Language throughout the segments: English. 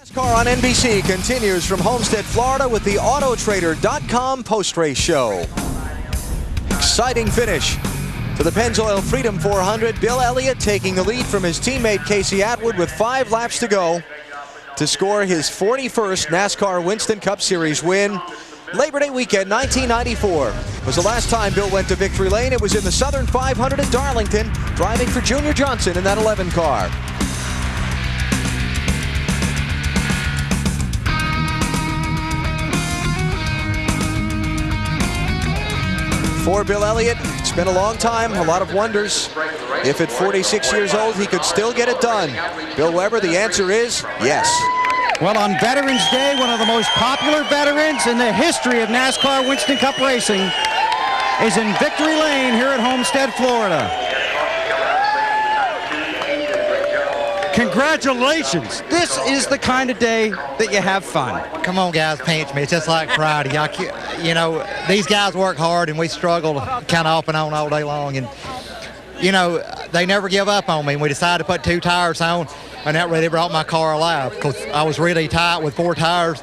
NASCAR on NBC continues from Homestead, Florida with the Autotrader.com post-race show. Exciting finish to the Pennzoil Freedom 400. Bill Elliott taking the lead from his teammate Casey Atwood with 5 laps to go to score his 41st NASCAR Winston Cup Series win. Labor Day weekend 1994 was the last time Bill went to victory lane. It was in the Southern 500 at Darlington, driving for Junior Johnson in that 11 car. For Bill Elliott, it's been a long time, a lot of wonders. If at 46 years old he could still get it done. Bill Weber, the answer is yes. Well, on Veterans Day, one of the most popular veterans in the history of NASCAR Winston Cup racing is in victory lane here at Homestead, Florida. Congratulations. This is the kind of day that you have fun. Come on, guys, pinch me. It's just like Friday. You know, these guys work hard, and we struggle kind of off and on all day long. And, you know, they never give up on me. We decided to put 2 tires on, and that really brought my car alive because I was really tight with 4 tires.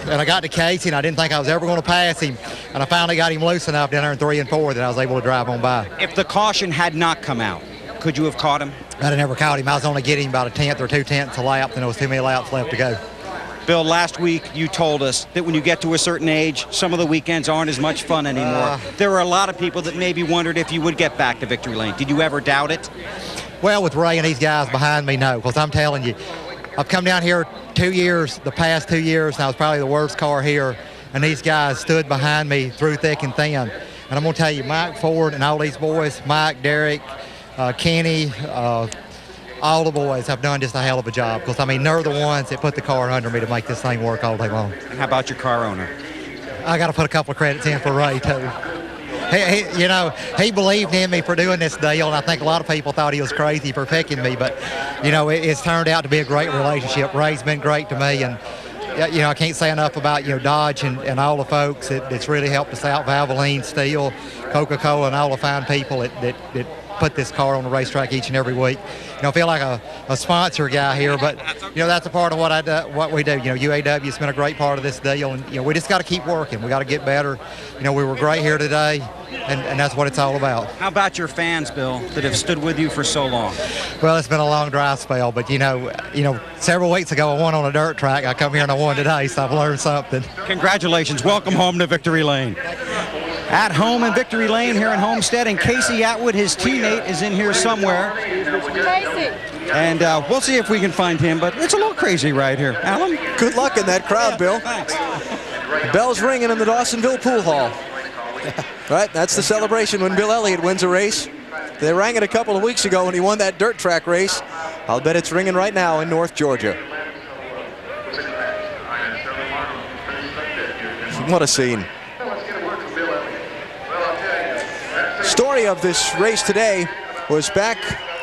And I got to Casey, and I didn't think I was ever going to pass him. And I finally got him loose enough down there in 3 and 4 that I was able to drive on by. If the caution had not come out, could you have caught him? I'd have never caught him. I was only getting him about 1/10 or 2/10 a lap, and there was too many laps left to go. Bill, last week you told us that when you get to a certain age, some of the weekends aren't as much fun anymore. There were a lot of people that maybe wondered if you would get back to victory lane. Did you ever doubt it? Well, with Ray and these guys behind me, no, because I'm telling you, I've come down here 2 years, the past 2 years, and I was probably the worst car here, and these guys stood behind me through thick and thin. And I'm going to tell you, Mike Ford and all these boys, Mike, Derek, Kenny, all the boys have done just a hell of a job because, I mean, they're the ones that put the car under me to make this thing work all day long. How about your car owner? I got to put a couple of credits in for Ray, too. You know, he believed in me for doing this deal, and I think a lot of people thought he was crazy for picking me, but, you know, it's turned out to be a great relationship. Ray's been great to me, and, you know, I can't say enough about, you know, Dodge and all the folks that's really helped us out, Valvoline, Steel, Coca-Cola, and all the fine people that put this car on the racetrack each and every week. You know, I feel like a sponsor guy here, but, you know, that's a part of what we do. You know, UAW's been a great part of this deal, and, you know, we just got to keep working. We got to get better. You know, we were great here today, and that's what it's all about. How about your fans, Bill, that have stood with you for so long? Well, it's been a long dry spell, but, you know, several weeks ago I won on a dirt track. I come here and I won today, so I've learned something. Congratulations. Welcome home to victory lane. At home in victory lane here in Homestead, and Casey Atwood, his teammate, is in here somewhere. Casey. And we'll see if we can find him, but it's a little crazy right here. Alan? Good luck in that crowd, Bill. Thanks. The bell's ringing in the Dawsonville Pool Hall. Right, that's the celebration when Bill Elliott wins a race. They rang it a couple of weeks ago when he won that dirt track race. I'll bet it's ringing right now in North Georgia. What a scene. Story of this race today was back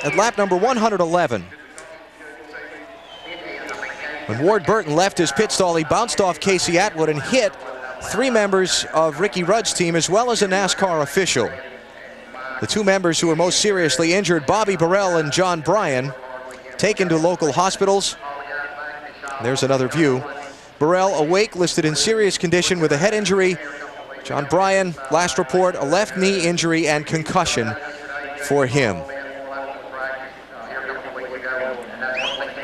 at lap number 111. When Ward Burton left his pit stall, he bounced off Casey Atwood and hit 3 members of Ricky Rudd's team as well as a NASCAR official. The 2 members who were most seriously injured, Bobby Burrell and John Bryan, taken to local hospitals. There's another view. Burrell awake, listed in serious condition with a head injury. John Bryan, last report, a left knee injury and concussion for him.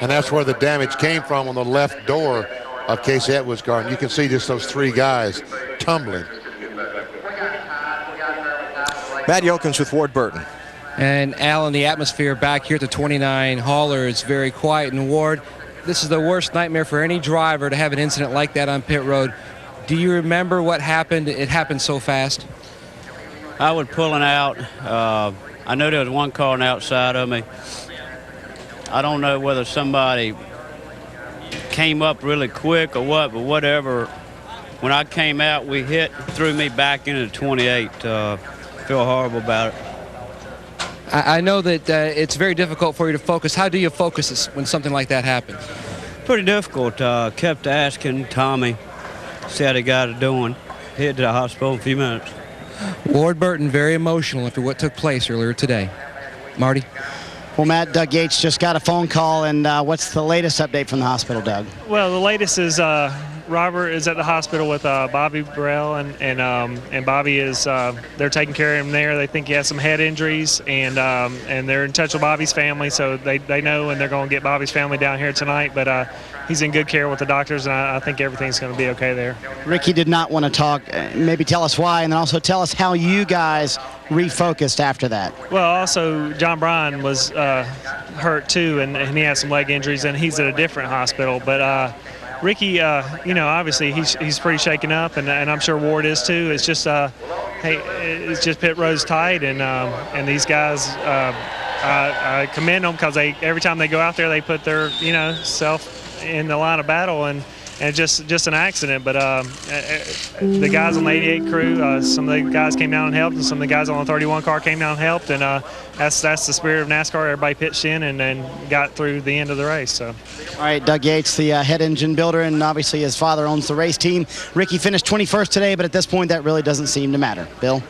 And that's where the damage came from, on the left door of Casey Atwood's car. And you can see just those 3 guys tumbling. Matt Yokens with Ward Burton. And Alan, the atmosphere back here at the 29 hauler is very quiet. And Ward, this is the worst nightmare for any driver to have an incident like that on pit road. Do you remember what happened? It happened so fast. I was pulling out. I know there was one car on the outside of me. I don't know whether somebody came up really quick or what, but whatever. When I came out, we threw me back into the 28. Feel horrible about it. I know that it's very difficult for you to focus. How do you focus when something like that happens? Pretty difficult. Kept asking Tommy. Said he got it doing. Headed to the hospital in a few minutes. Ward Burton very emotional after what took place earlier today. Marty? Well, Matt, Doug Yates just got a phone call, and what's the latest update from the hospital, Doug? Well, the latest is Robert is at the hospital with Bobby Burrell, and Bobby is they're taking care of him there. They think he has some head injuries, and they're in touch with Bobby's family, so they know, and they're going to get Bobby's family down here tonight. But he's in good care with the doctors, and I think everything's going to be okay there. Ricky did not want to talk. Maybe tell us why, and then also tell us how you guys refocused after that. Well, also John Bryan was hurt too, and he has some leg injuries, and he's at a different hospital. But Ricky, you know, obviously he's pretty shaken up, and I'm sure Ward is too. It's just, it's just pit road's tight, and these guys, I commend them because every time they go out there, they put their, you know, self in the line of battle, and just an accident. But the guys on the 88 crew, some of the guys came down and helped, and some of the guys on the 31 car came down and helped, and that's the spirit of NASCAR. Everybody pitched in and got through the end of the race. So. All right, Doug Yates, the head engine builder, and obviously his father owns the race team. Ricky finished 21st today, but at this point that really doesn't seem to matter. Bill?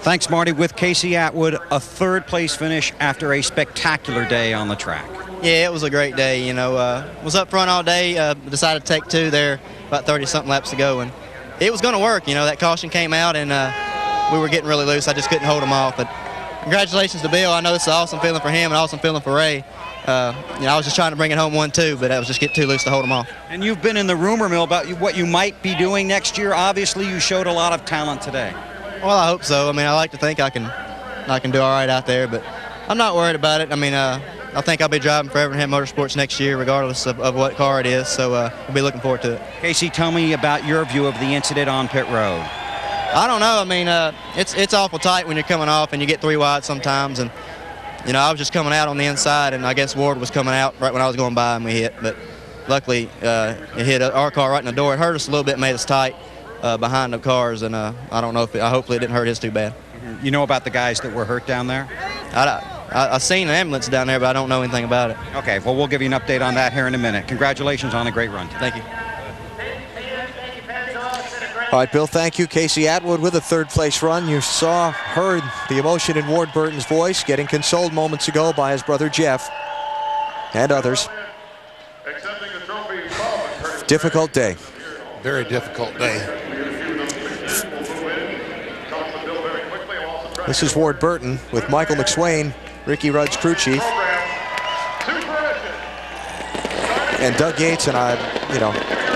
Thanks, Marty. With Casey Atwood, a third-place finish after a spectacular day on the track. Yeah, it was a great day. You know, was up front all day. Decided to take two there, about 30-something laps to go, and it was going to work. You know, that caution came out, and we were getting really loose. I just couldn't hold them off. But congratulations to Bill. I know this is an awesome feeling for him and awesome feeling for Ray. You know, I was just trying to bring it home 1-2, but I was just getting too loose to hold them off. And you've been in the rumor mill about what you might be doing next year. Obviously, you showed a lot of talent today. Well, I hope so. I mean, I like to think I can do all right out there, but I'm not worried about it. I mean, I think I'll be driving for Evernham Motorsports next year, regardless of what car it is, so we'll be looking forward to it. Casey, tell me about your view of the incident on pit road. I don't know. I mean, it's awful tight when you're coming off, and you get 3 wide sometimes, and, you know, I was just coming out on the inside, and I guess Ward was coming out right when I was going by, and we hit. But luckily, it hit our car right in the door. It hurt us a little bit, made us tight behind the cars, and I don't know if hopefully it didn't hurt his too bad. You know about the guys that were hurt down there? I seen an ambulance down there, but I don't know anything about it. Okay, well, we'll give you an update on that here in a minute. Congratulations on a great run. Thank you. All right, Bill, thank you. Casey Atwood with a third-place run. You heard the emotion in Ward Burton's voice, getting consoled moments ago by his brother Jeff and others. Difficult day. Very difficult day. This is Ward Burton with Michael McSwain, Ricky Rudd's crew chief. And Doug Yates, and I, you know,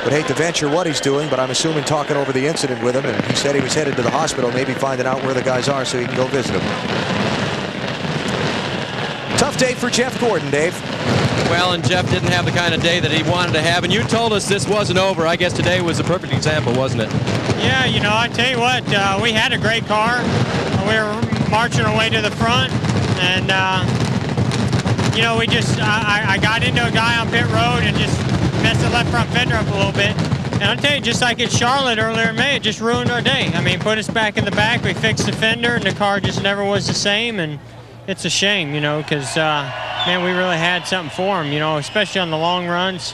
would hate to venture what he's doing, but I'm assuming talking over the incident with him, and he said he was headed to the hospital, maybe finding out where the guys are so he can go visit them. Tough day for Jeff Gordon, Dave. Well, and Jeff didn't have the kind of day that he wanted to have, and you told us this wasn't over. I guess today was a perfect example, wasn't it? Yeah, you know, I tell you what, we had a great car. We were marching our way to the front, and you know, I got into a guy on pit road and just messed the left front fender up a little bit. And I'll tell you, just like at Charlotte earlier in May, it just ruined our day. I mean, put us back in the back, we fixed the fender, and the car just never was the same. And it's a shame, you know, because man, we really had something for him, you know, especially on the long runs.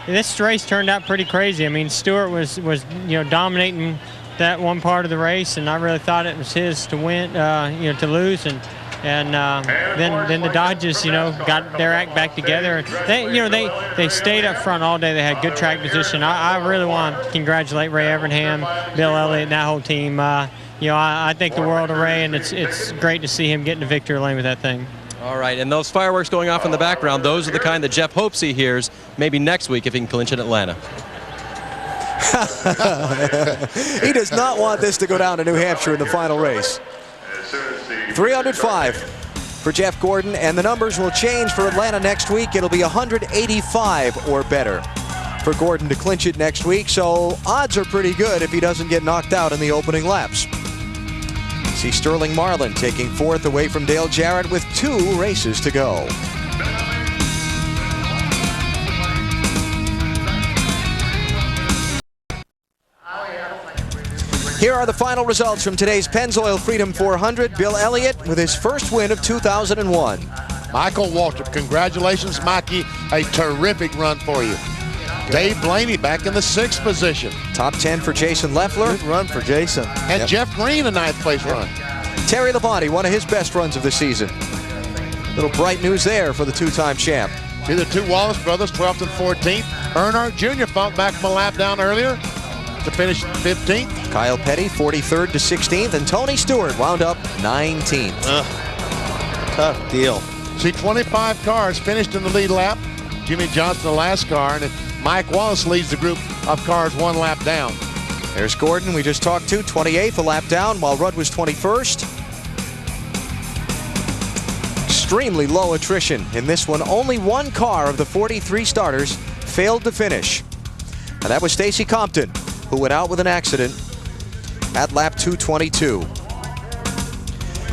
This race turned out pretty crazy. I mean, Stewart was you know, dominating that one part of the race, and I really thought it was his to win, you know, to lose, and then the Dodges, you know, got their act back together. They, you know, they stayed up front all day. They had good track position. I really want to congratulate Ray Evernham, Bill Elliott, and that whole team. You know, I think the world of Ray, and it's great to see him get into victory lane with that thing. All right, and those fireworks going off in the background, those are the kind that Jeff hopes he hears maybe next week if he can clinch in Atlanta. He does not want this to go down to New Hampshire in the final race. 305 for Jeff Gordon, and the numbers will change for Atlanta next week. It'll be 185 or better for Gordon to clinch it next week, so odds are pretty good if he doesn't get knocked out in the opening laps. See Sterling Marlin taking fourth away from Dale Jarrett with 2 races to go. Here are the final results from today's Pennzoil Freedom 400. Bill Elliott with his first win of 2001. Michael Waltrip, congratulations, Mikey. A terrific run for you. Dave Blaney back in the 6th position. Top 10 for Jason Leffler. Good run for Jason. And Jeff Green, a 9th place run. Terry Labonte, one of his best runs of the season. Little bright news there for the two-time champ. See the two Wallace brothers, 12th and 14th. Earnhardt Jr. fought back from a lap down earlier to finish 15th. Kyle Petty, 43rd to 16th, and Tony Stewart wound up 19th. Tough deal. See, 25 cars finished in the lead lap. Jimmy Johnson, the last car, and Mike Wallace leads the group of cars one lap down. There's Gordon, we just talked to, 28th, a lap down, while Rudd was 21st. Extremely low attrition in this one. Only one car of the 43 starters failed to finish. And that was Stacy Compton, who went out with an accident at lap 222.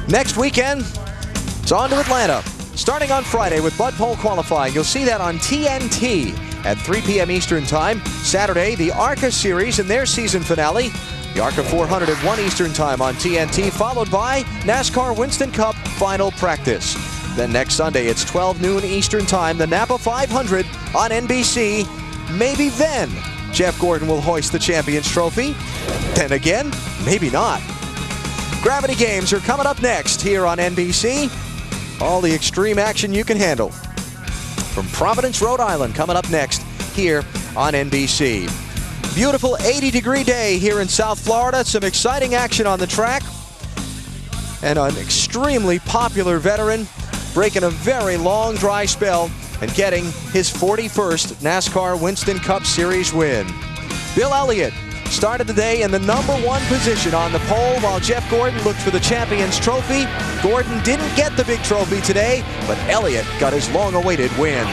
Next weekend, it's on to Atlanta. Starting on Friday with Bud Pole qualifying. You'll see that on TNT at 3 p.m. Eastern Time. Saturday, the ARCA Series in their season finale. The ARCA 400 at 1 Eastern Time on TNT, followed by NASCAR Winston Cup final practice. Then next Sunday, it's 12 noon Eastern Time, the Napa 500 on NBC. Maybe then Jeff Gordon will hoist the Champions Trophy. Then again, maybe not. Gravity Games are coming up next here on NBC. All the extreme action you can handle. From Providence, Rhode Island, coming up next here on NBC. Beautiful 80-degree day here in South Florida. Some exciting action on the track. And an extremely popular veteran breaking a very long dry spell and getting his 41st NASCAR Winston Cup Series win. Bill Elliott started the day in the #1 position on the pole while Jeff Gordon looked for the Champions Trophy. Gordon didn't get the big trophy today, but Elliott got his long-awaited win.